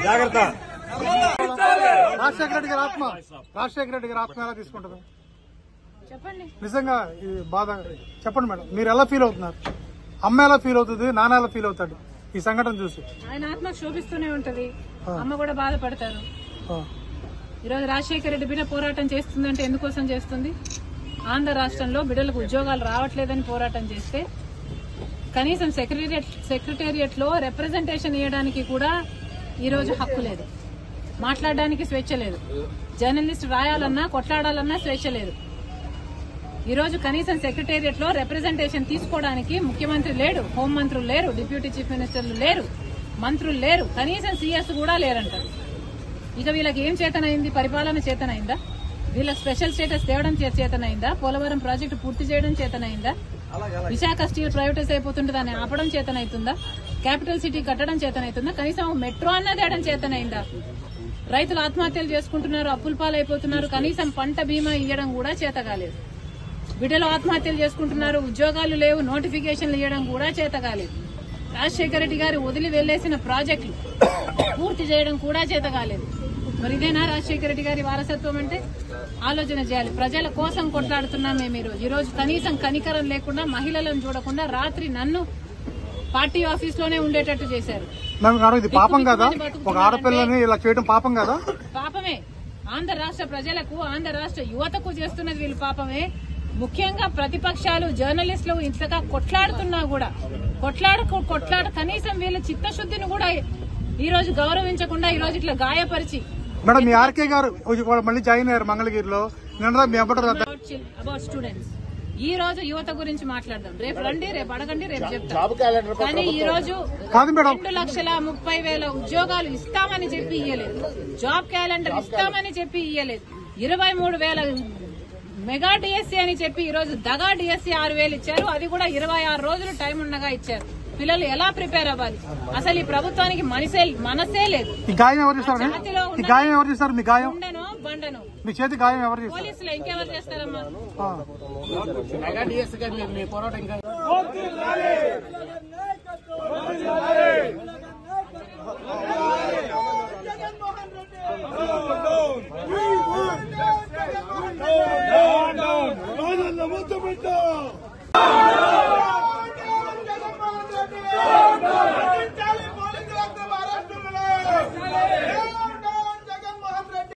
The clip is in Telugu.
జాగ్రత్త. రాజశేఖర రెడ్డి గారి ఆత్మ ఎలా తీసుకుంటుంది? చెప్పండి. నిజంగా ఇది బాధ. చెప్పండి మేడం, మీరు ఎలా ఫీల్ అవుతున్నారు? అమ్మ ఎలా ఫీల్ అవుతుంది, నాన్న ఎలా ఫీల్ అవుతాడు ఈ సంఘటన చూసి? ఆయన ఆత్మ శోభిస్తూనే ఉంటది, అమ్మ కూడా బాధపడతారు. ఈరోజు రాజశేఖర రెడ్డి బిడ్డ పోరాటం చేస్తుందంటే ఎందుకోసం చేస్తుంది? ఆంధ్ర రాష్ట్రంలో బిడ్డలకు ఉద్యోగాలు రావట్లేదని పోరాటం చేస్తే కనీసం సెక్రటేరియట్ లో రిప్రజెంటేషన్ ఇవ్వడానికి కూడా ఈరోజు హక్కు లేదు, మాట్లాడడానికి స్వేచ్ఛ లేదు, జర్నలిస్ట్ రాయాలన్నా కొట్లాడాలన్నా స్వేచ్ఛ లేదు. ఈరోజు కనీసం సెక్రటేరియట్ లో రిప్రజెంటేషన్ తీసుకోవడానికి ముఖ్యమంత్రి లేడు, హోంమంత్రులు లేరు, డిప్యూటీ చీఫ్ మినిస్టర్లు లేరు, మంత్రులు లేరు, కనీసం సీఎస్ కూడా లేరంటారు. ఇక వీళ్ళకి ఏం చేతనైంది? పరిపాలన చేతనైందా? వీళ్ళకి స్పెషల్ స్టేటస్ తేవడం చేతనైందా? పోలవరం ప్రాజెక్టు పూర్తి చేయడం చేతనైందా? విశాఖ స్టీల్ ప్రైవేటైజ్ అయిపోతుంటే దాన్ని ఆపడం చేతనైతుందా? క్యాపిటల్ సిటీ కట్టడం చేతనైతుందా? కనీసం మెట్రో అన్న తేయడం చేతనైందా? రైతులు ఆత్మహత్యలు చేసుకుంటున్నారు, అప్పుల పాలైపోతున్నారు, కనీసం పంట బీమా ఇవ్వడం కూడా చేత కాలేదు. బిడ్డలు ఆత్మహత్యలు చేసుకుంటున్నారు, ఉద్యోగాలు లేవు, నోటిఫికేషన్లు ఇవ్వడం కూడా చేత కాలేదు. రాజశేఖర రెడ్డి గారు వదిలి వెళ్లేసిన ప్రాజెక్టులు పూర్తి చేయడం కూడా చేత కాలేదు. మరి ఇదేనా రాజశేఖర రెడ్డి గారి వారసత్వం అంటే? ఆలోచన చేయాలి. ప్రజల కోసం కొట్లాడుతున్నాం మేము ఈ రోజు కనీసం కనికరం లేకుండా, మహిళలను చూడకుండా రాత్రి నన్ను పార్టీ ఆఫీస్ లోనే ఉండేటట్టు చేశారు. ఇది పాపం కదా? ఒక ఆడపిల్లని ఇలా చేయడం పాపం కదా? పాపమే. ఆంధ్ర రాష్ట్ర ప్రజలకు, ఆంధ్ర రాష్ట్ర యువతకు చేస్తున్నది వీళ్ళు పాపమే. ముఖ్యంగా ప్రతిపక్షాలు, జర్నలిస్టులు ఇంతగా కొట్లాడుతున్నా కూడా కొట్లాడ కనీసం వీళ్ళ చిత్తశుద్ధిని కూడా ఈ రోజు గౌరవించకుండా ఈ రోజు ఇట్లా గాయపరిచి. మేడం, మీ ఆర్కే గారు మళ్ళీ జాయిన్ అయ్యారు మంగళగిరిలో. అబౌట్ స్టూడెంట్స్ ఈ రోజు యువత గురించి మాట్లాడదాం. రేపు రండి, రేపు అడగండి, రేపు చెప్తాం. కానీ ఈ రోజు 2,30,000 ఉద్యోగాలు ఇస్తామని చెప్పి ఇయ్యలేదు, జాబ్ క్యాలెండర్ ఇస్తామని చెప్పి ఇయ్యలేదు, 23,000 మెగా డిఎస్సీ అని చెప్పి ఈ రోజు దగా డిఎస్సీ 6,000 ఇచ్చారు. అది కూడా 26 రోజులు టైం ఉండగా ఇచ్చారు. పిల్లలు ఎలా ప్రిపేర్ అవ్వాలి? అసలు ఈ ప్రభుత్వానికి మనసే లేదు. ఉండను బండను మీ చేతి గాయం ఎవరు చేస్తారు? పోలీసులు ఇంకెవరు చేస్తారమ్మా? Mega DSC